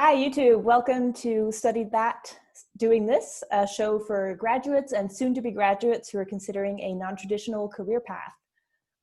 Hi, YouTube. Welcome to Study That, Doing This, a show for graduates and soon-to-be graduates who are considering a non-traditional career path.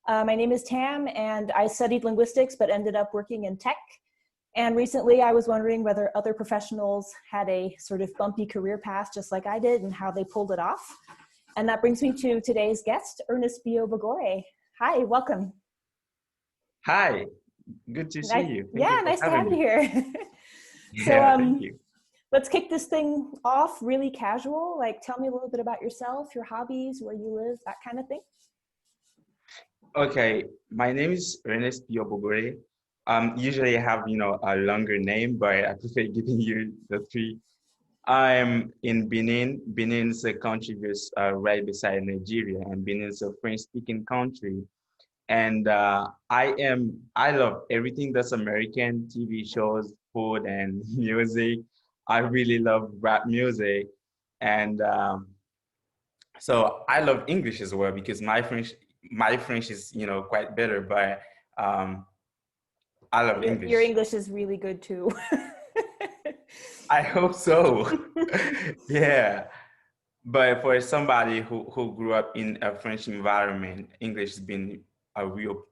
My name is Tam, and I studied linguistics but ended up working in tech. And recently I was wondering whether other professionals had a sort of bumpy career path just like I did and how they pulled it off. And that brings me to today's guest, Ernest Bio Bogore. Hi, welcome. Hi, good to see Nice, you. Thank you yeah, for nice to having have you me. here. So Yeah, thank you. let's kick this thing off really casual. Like, tell me a little bit about yourself, your hobbies, where you live, that kind of thing. Okay, my name is Ernest Bio Bogore. Usually I have, a longer name, but I prefer giving you the three. I'm in Benin. Benin is a country just right beside Nigeria, and Benin is a French-speaking country. And I love everything that's American, TV shows, food, and music. I really love rap music. And So I love English as well because my French is quite better, but um, I love Your English. English is really good too. I hope so. Yeah, but for somebody who grew up in a French environment, English has been a real,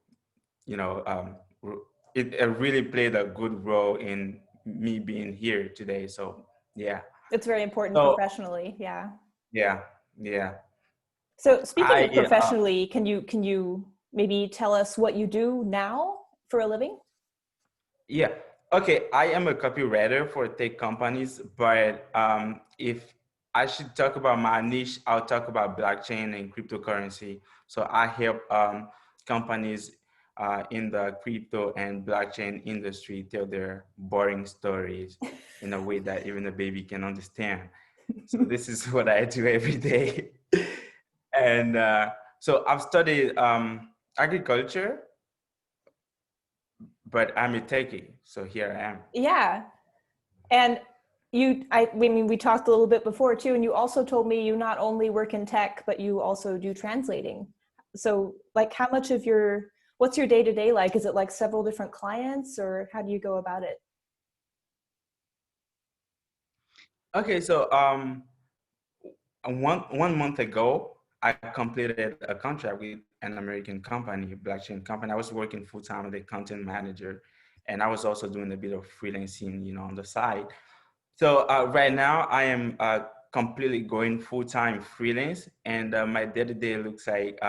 you know, it really played a good role in me being here today. So yeah, It's very important so professionally, yeah. yeah, yeah. So speaking of I professionally, can you maybe tell us what you do now for a living? Yeah. Okay. I am a copywriter for tech companies, but if I should talk about my niche, I'll talk about blockchain and cryptocurrency. So I help companies in the crypto and blockchain industry tell their boring stories in a way that even a baby can understand. So this is what I do every day. And so I've studied agriculture, but I'm a techie. So here I am. Yeah. And I mean, we talked a little bit before too, and you also told me you not only work in tech, but you also do translating. So like how much of what's your day-to-day like? Is it like several different clients or how do you go about it? Okay, so one month ago, I completed a contract with an American company, a blockchain company. I was working full time as a content manager, and I was also doing a bit of freelancing, on the side. So right now, I am completely going full time freelance, and my day to day looks like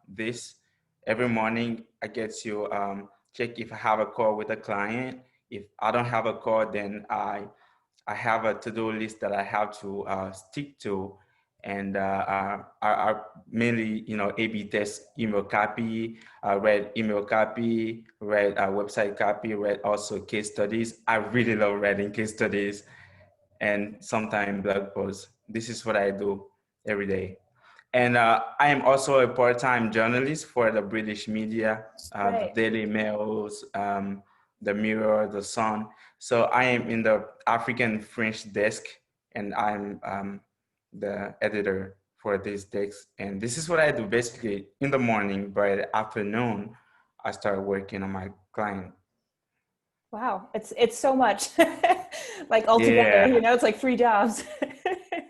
this. Every morning, I get to check if I have a call with a client. If I don't have a call, then I have a to-do list that I have to stick to, and are mainly, A/B test email copy, read email copy, read website copy, read also case studies. I really love reading case studies, and sometimes blog posts. This is what I do every day. And I am also a part-time journalist for the British media, the Right. Daily Mails, the Mirror, the Sun. So I am in the African French desk, and I'm the editor for this desk. And this is what I do basically in the morning. By the afternoon, I start working on my client. Wow. It's so much like all together, Yeah, it's like 3 jobs.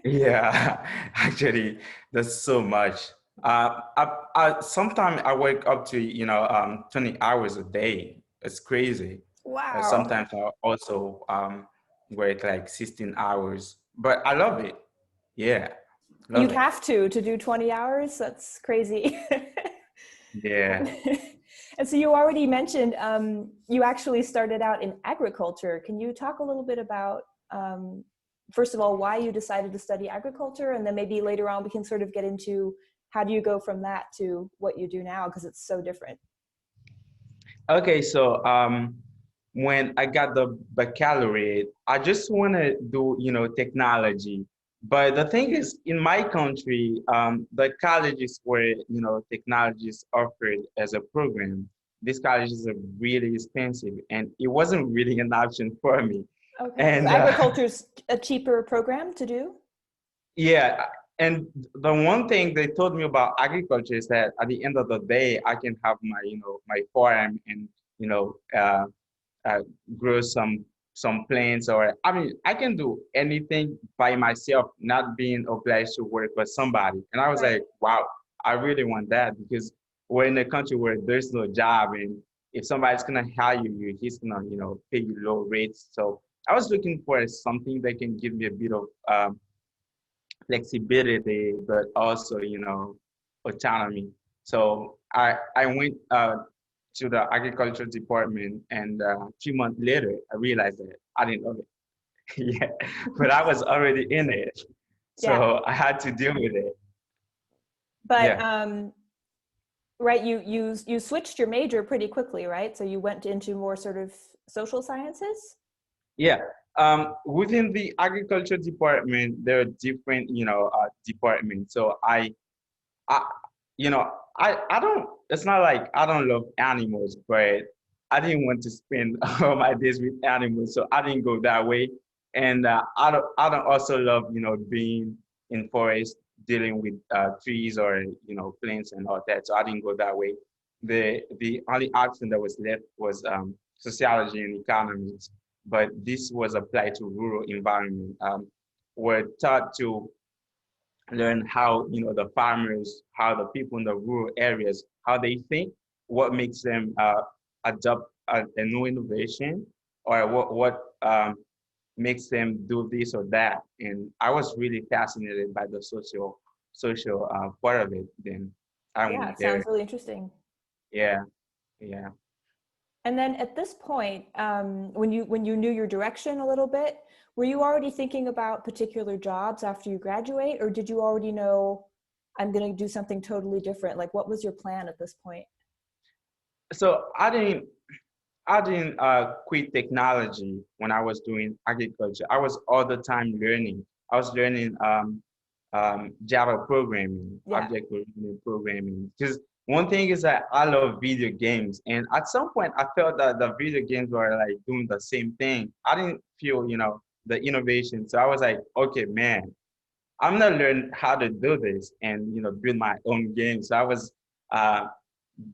yeah. Actually, that's so much. Sometimes I wake up to 20 hours a day. It's crazy. Wow. Sometimes I also work like 16 hours, but I love it. Yeah, love You'd it. have to do 20 hours. That's crazy. Yeah. And so you already mentioned you actually started out in agriculture. Can you talk a little bit about, first of all, why you decided to study agriculture? And then maybe later on we can sort of get into how do you go from that to what you do now? Because it's so different. Okay, so when I got the baccalaureate, I just want to do, technology. But the thing is, in my country, the colleges where, technology is offered as a program, these colleges are really expensive, and it wasn't really an option for me. Okay. So And agriculture's a cheaper program to do? yeah, and the one thing they told me about agriculture is that at the end of the day, I can have my, my farm and, you know, uh, grow some some plans, or I mean, I can do anything by myself, not being obliged to work for somebody. And I was Right. like, wow, I really want that, because we're in a country where there's no job, and if somebody's gonna hire you, he's gonna, pay you low rates. So I was looking for something that can give me a bit of flexibility, but also, autonomy. So I went to the agriculture department, and 3 months later, I realized that I didn't know it. Yeah, but I was already in it, Yeah. so I had to deal with it. But Yeah, right, you switched your major pretty quickly, right? So you went into more sort of social sciences? yeah. Within the agriculture department, there are different, departments. So I, I don't, it's not like I don't love animals, but I didn't want to spend all my days with animals. So I didn't go that way. And I don't also love, being in forest, dealing with trees or, plants and all that. So I didn't go that way. The only option that was left was sociology and economics, but this was applied to rural environment. We're taught to learn how, the farmers, how the people in the rural areas, how they think, what makes them adopt a new innovation, or what makes them do this or that. And I was really fascinated by the social part of it. Then I Yeah, went it sounds there. really interesting. Yeah, yeah. And then at this point, when you knew your direction a little bit, were you already thinking about particular jobs after you graduate, or did you already know I'm going to do something totally different? Like, what was your plan at this point? So I didn't quit technology when I was doing agriculture. I was all the time learning. I was learning Java programming, Yeah. object-oriented programming. Because one thing is that I love video games, and at some point I felt that the video games were like doing the same thing. I didn't feel, the innovation. So I was like, okay, man, I'm gonna learn how to do this and, build my own game. So I was uh,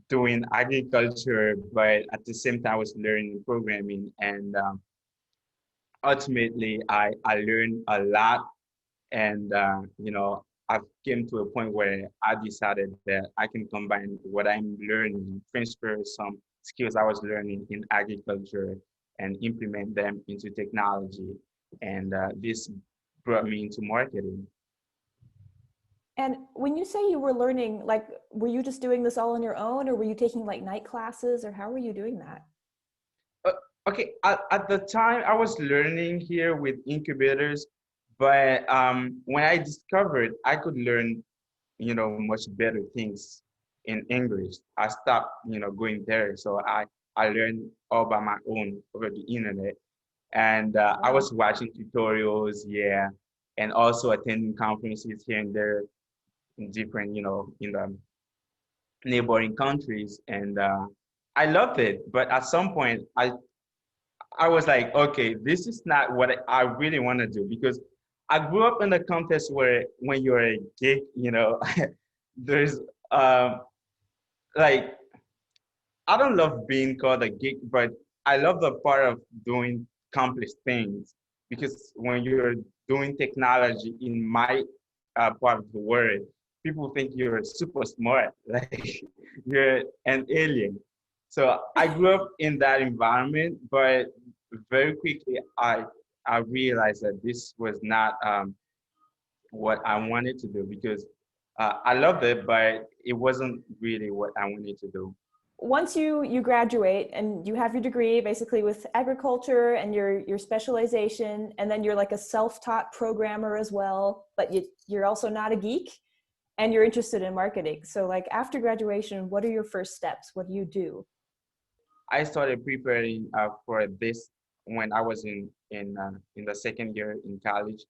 doing agriculture, but at the same time I was learning programming, and ultimately I learned a lot, and I came to a point where I decided that I can combine what I'm learning, transfer some skills I was learning in agriculture, and implement them into technology, and this brought me into marketing. And when you say you were learning, like, were you just doing this all on your own, or were you taking like night classes, or how were you doing that? Uh, okay, at the time I was learning here with incubators, but when I discovered I could learn, much better things in English, I stopped, going there. So I learned all by my own over the internet, and I Wow. was watching tutorials, yeah, and also attending conferences here and there in different, in the neighboring countries, and I loved it. But at some point, I was like, okay, this is not what I really want to do, because I grew up in a context where when you're a geek, there's um, like, I don't love being called a geek, but I love the part of doing complex things, because when you're doing technology in my part of the world, people think you're super smart, like you're an alien. So I grew up in that environment, but very quickly I realized that this was not what I wanted to do, because I loved it, but it wasn't really what I wanted to do. Once you graduate and you have your degree basically with agriculture and your specialization, and then you're like a self-taught programmer as well, but you're also not a geek and you're interested in marketing. So like after graduation, what are your first steps? What do you do? I started preparing for this when I was in the second year in college.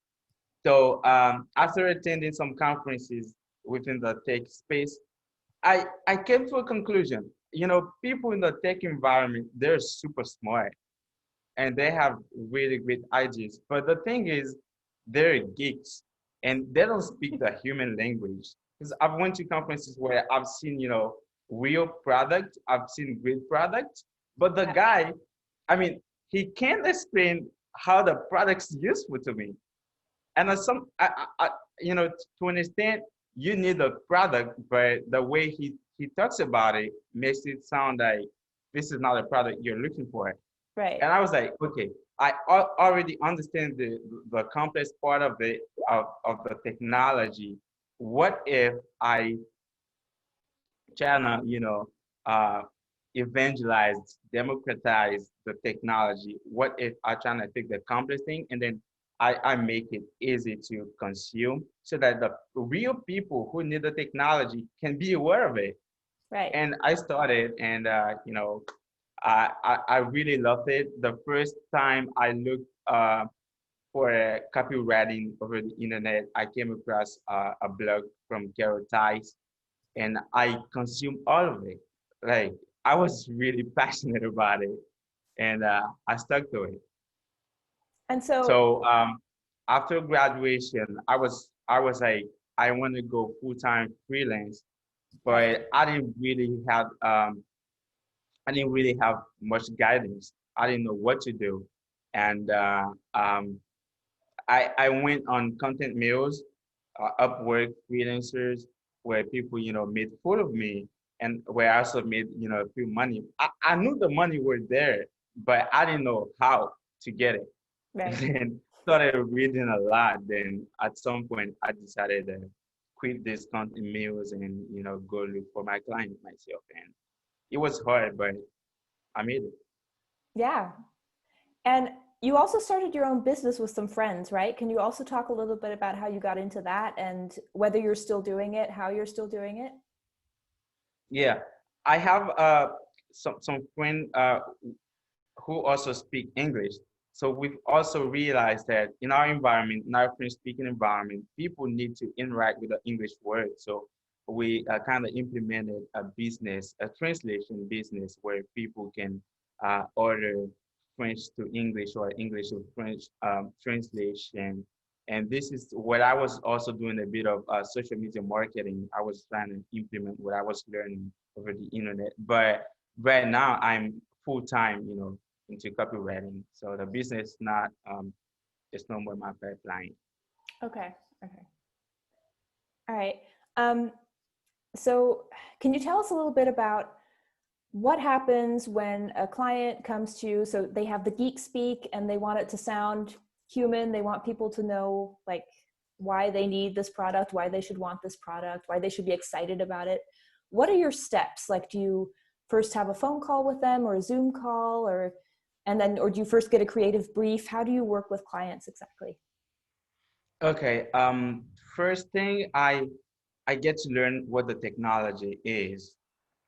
So after attending some conferences within the tech space, I came to a conclusion. People in the tech environment, they're super smart and they have really great ideas. But the thing is, they're geeks and they don't speak the human language. Because I've went to conferences where I've seen, real product, I've seen great product, but the Yeah. guy, I mean, he can't explain how the product's useful to me. And you know, to understand, you need a product, but the way he talks about it makes it sound like this is not a product you're looking for. Right. And I was like, okay, I already understand the complex part of of the technology. What if I trying to, you know, evangelize, democratize the technology? What if I trying to take the complex thing and then I make it easy to consume so that the real people who need the technology can be aware of it? Right. And I started, and you know, I really loved it. The first time I looked for copywriting over the internet, I came across a blog from Carol Tice, and I consumed all of it. Like, I was really passionate about it, and I stuck to it. And so, So after graduation, I was like, I want to go full time freelance, right. but I didn't really have much guidance. I didn't know what to do, and I went on content mills, Upwork, freelancers, where people, you know, made fun of me, and where I also made, you know, a few money. I knew the money was there, but I didn't know how to get it. Right. And then started reading a lot. Then at some point, I decided to quit this content mills and, you know, go look for my client myself. And it was hard, but I made it. Yeah. And you also started your own business with some friends, right? Can you also talk a little bit about how you got into that and whether you're still doing it, how you're still doing it? Yeah, I have some friend who also speak English. So we've also realized that in our environment, in our French speaking environment, people need to interact with the English word. So we kind of implemented a business, a translation business where people can order French to English or English to French translation. And this is what I was also doing a bit of social media marketing. I was trying to implement what I was learning over the internet. But right now I'm full time, you know, into copywriting. So the business not it's no more my pipeline. Okay. Okay. All right. Um, so can you tell us a little bit about what happens when a client comes to you? So they have the geek speak and they want it to sound human. They want people to know like why they need this product, why they should want this product, why they should be excited about it. What are your steps? Like, do you first have a phone call with them or a Zoom call or do you first get a creative brief? How do you work with clients exactly? Okay. First thing I get to learn what the technology is.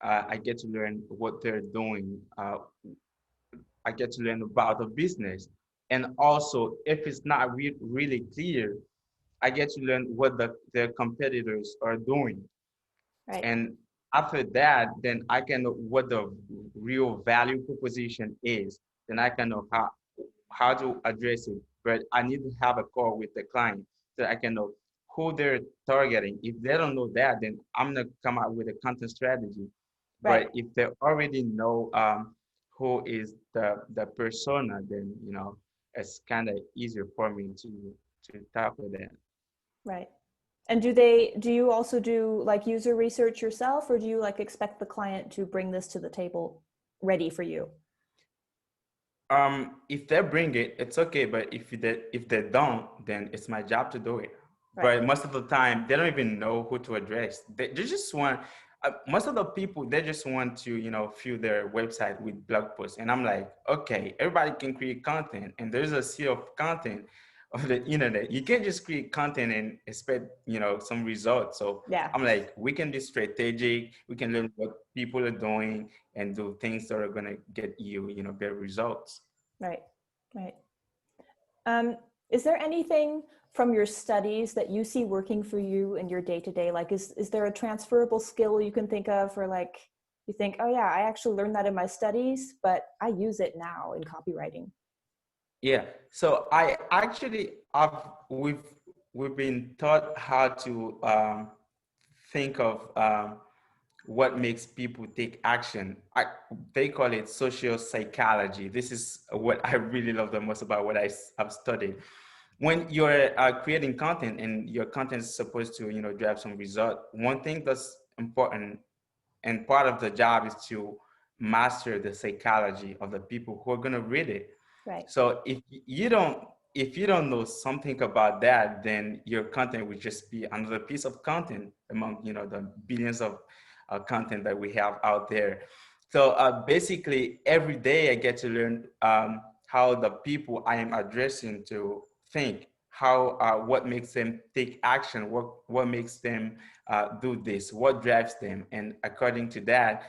I get to learn what they're doing. I get to learn about the business. And also, if it's not really clear, I get to learn what their competitors are doing. Right. And after that, then I can know what the real value proposition is. Then I can know how to address it. But I need to have a call with the client so I can know who they're targeting. If they don't know that, then I'm gonna come out with a content strategy. Right. But if they already know who is the persona, then you know it's kind of easier for me to tackle that. Right. And do you also do like user research yourself, or do you like expect the client to bring this to the table ready for you? If they bring it, it's okay. But if they don't, then it's my job to do it. Right. But most of the time, they don't even know who to address. They just want. Most of the people they just want to, you know, fill their website with blog posts, and I'm like, okay, everybody can create content, and there's a sea of content on the internet. You can't just create content and expect, you know, some results. So Yeah. I'm like, we can be strategic. We can learn what people are doing and do things that are gonna get you, you know, better results. Right. Right. Um, is there anything from your studies that you see working for you in your day to day? Like, is there a transferable skill you can think of, or like you think, oh yeah, I actually learned that in my studies, but I use it now in copywriting? Yeah. So I actually have we've been taught how to think of what makes people take action. They call it social psychology. This is what I really love the most about what have studied. When you're creating content and your content is supposed to, drive some result, one thing that's important and part of the job is to master the psychology of the people who are going to read it. Right. So if you don't know something about that, then your content would just be another piece of content among the billions of content that we have out there. So basically, every day I get to learn how the people I am addressing to think, how what makes them take action, what makes them do this, what drives them, and according to that,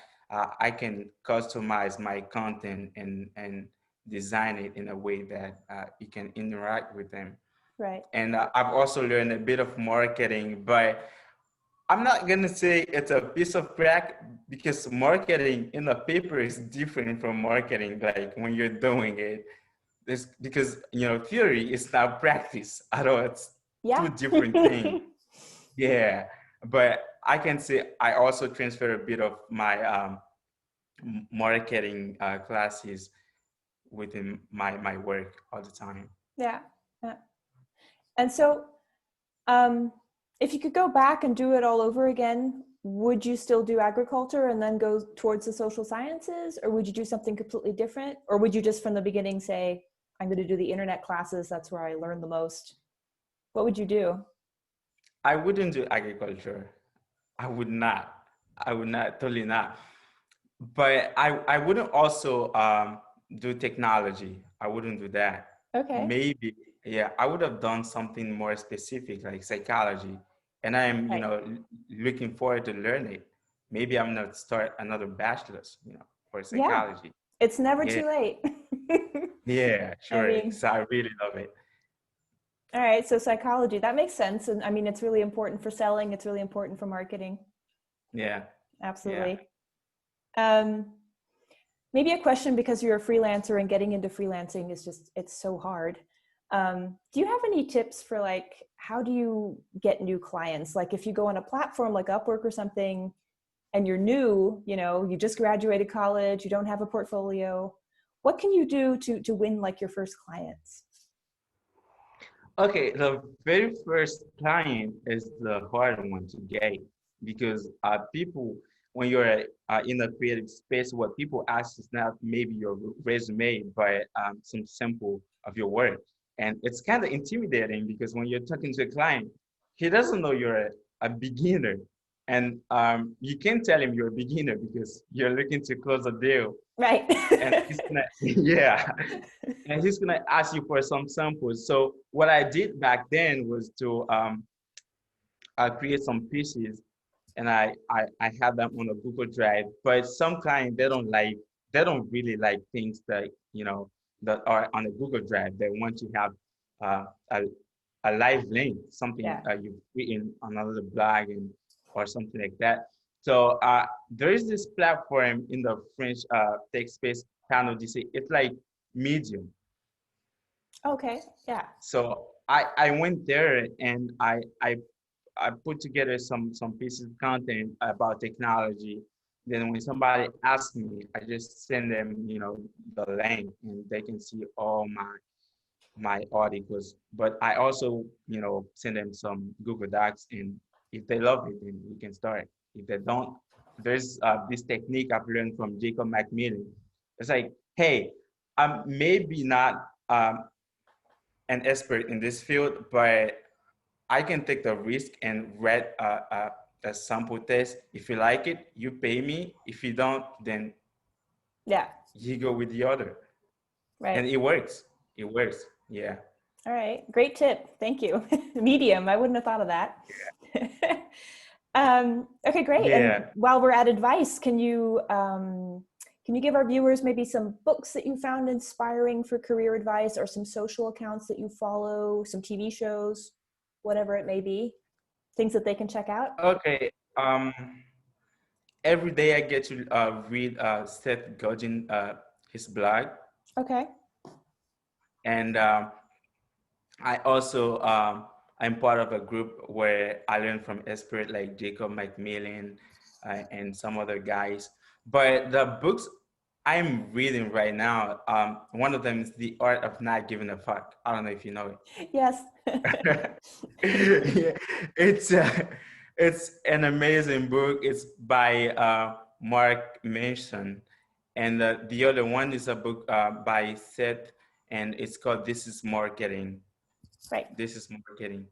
I can customize my content and design it in a way that it can interact with them. Right. And I've also learned a bit of marketing, but I'm not gonna say it's a piece of crack because marketing in a paper is different from marketing like when you're doing it. This because theory is not practice at all. It's Yeah. two different things. Yeah, but I can say I also transfer a bit of my marketing classes within my work all the time. Yeah. Yeah. And so, if you could go back and do it all over again, would you still do agriculture and then go towards the social sciences, or would you do something completely different? Or would you just from the beginning say, I'm going to do the internet classes, that's where I learn the most? What would you do? I wouldn't do agriculture. I would not. I would not, totally not. But I wouldn't also do technology. I wouldn't do that. Okay. Maybe, yeah, I would have done something more specific like psychology. And I'm, Right. looking forward to learn it. Maybe I'm gonna start another bachelor's, for Yeah. psychology. It's never Yeah, too late. yeah, I sure. mean, So I really love it. all right. So psychology, that makes sense. And I mean, it's really important for selling. It's really important for marketing. Yeah, yeah. Absolutely. Um, Maybe a question because you're a freelancer and getting into freelancing is just, it's so hard. Do you have any tips for like, how do you get new clients? Like if you go on a platform like Upwork or something and you're new, you just graduated college, you don't have a portfolio, what can you do to win like your first clients? Okay, the very first client is the hard one to get because people, when you're in a creative space, what people ask is not maybe your resume, but some sample of your work. And it's kind of intimidating because when you're talking to a client, he doesn't know you're a beginner. And you can tell him you're a beginner because you're looking to close a deal. Right. And he's gonna, yeah, and he's gonna ask you for some samples. So what I did back then was to create some pieces, and I had them on a Google Drive. But some clients they don't really like things that that are on a Google Drive. They want to have uh, a a live link, something Yeah. you've written on another blog or something like that. So there is this platform in the French tech space, panel. It's like Medium. Okay. Yeah. So I went there and I put together some pieces of content about technology. Then when somebody asks me, I just send them, the link and they can see all my articles. But I also, send them some Google Docs, and if they love it, then we can start. If they don't, there's this technique I've learned from Jacob Macmillan. It's like, hey, I'm maybe not an expert in this field, but I can take the risk and read a sample test. If you like it, you pay me. If you don't, then Yeah. you go with the other. Right. And it works. It works. Yeah. All right. Great tip. Thank you. Medium. I wouldn't have thought of that. Okay, great. And Yeah. while we're at advice, can you give our viewers maybe some books that you found inspiring for career advice, or some social accounts that you follow, some TV shows, whatever it may be, things that they can check out? Okay. Every day I get to read Seth Godin, his blog. Okay. And I also I'm part of a group where I learn from experts like Jacob Macmillan. and some other guys. But the books I'm reading right now, one of them is The Art of Not Giving a Fuck. I don't know if you know Yes. it. Yeah, it's an amazing book. It's by Mark Manson, and the other one is a book by Seth, and it's called This Is Marketing. Right. This is marketing.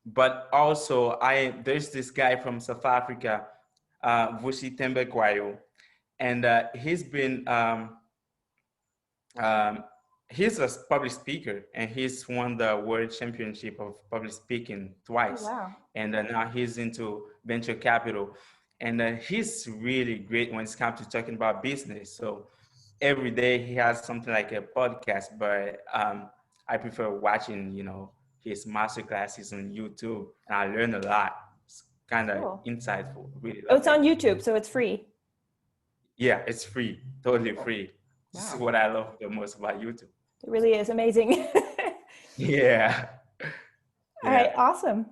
But also, there's this guy from South Africa, Vusi Tembekwayo, and um, he's a public speaker, and he's won the world championship of public speaking Oh, twice. wow. And now he's into venture capital, and he's really great when it comes to talking about business. So every day he has something like a podcast, but I prefer watching, his master classes on YouTube, and I learn a lot. It's kind of Cool. insightful. Really Oh, love it's it. on YouTube, so it's free. Yeah, it's free, totally free. This is Wow. what I love the most about YouTube. It really is amazing. Yeah. All right, Yeah. awesome.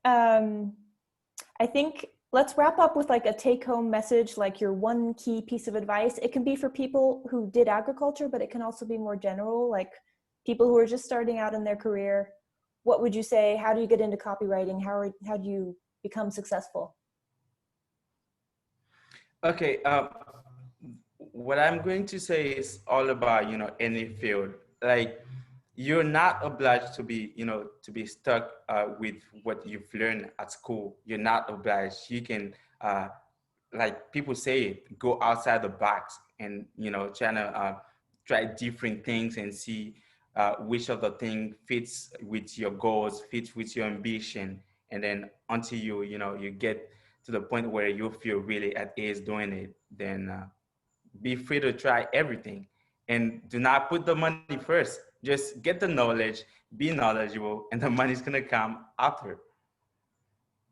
I think let's wrap up with like a take-home message, like your one key piece of advice. It can be for people who did agriculture, but it can also be more general, like people who are just starting out in their career. What would you say? How do you get into copywriting? How do you become successful? Okay. What I'm going to say is all about, any field. Like, you're not obliged to be, stuck with what you've learned at school. You're not obliged. You can, like people say, go outside the box and, try different things and see which of the thing fits with your goals, fits with your ambition. And then until you get to the point where you feel really at ease doing it, then be free to try everything, and do not put the money first. Just get the knowledge, be knowledgeable, and the money's gonna come after.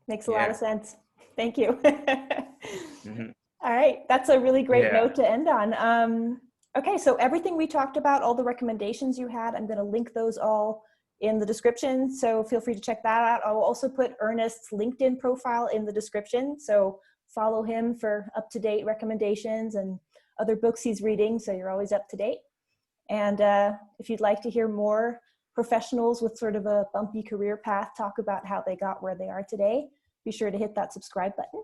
Makes a lot of Yeah. sense. Thank you. Mm-hmm. All right, that's a really great Yeah. note to end on. Okay, so everything we talked about, all the recommendations you had, I'm going to link those all in the description, so feel free to check that out. I'll also put Ernest's LinkedIn profile in the description, so follow him for up-to-date recommendations and other books he's reading, so you're always up to date. And if you'd like to hear more professionals with sort of a bumpy career path talk about how they got where they are today, be sure to hit that subscribe button.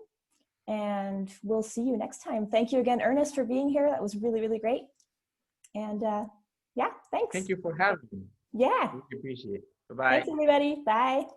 And we'll see you next time. Thank you again, Ernest, for being here. That was really, really great. And yeah, thanks. Thank you for having me. Yeah. Really appreciate it. Bye-bye. Thanks, everybody. Bye.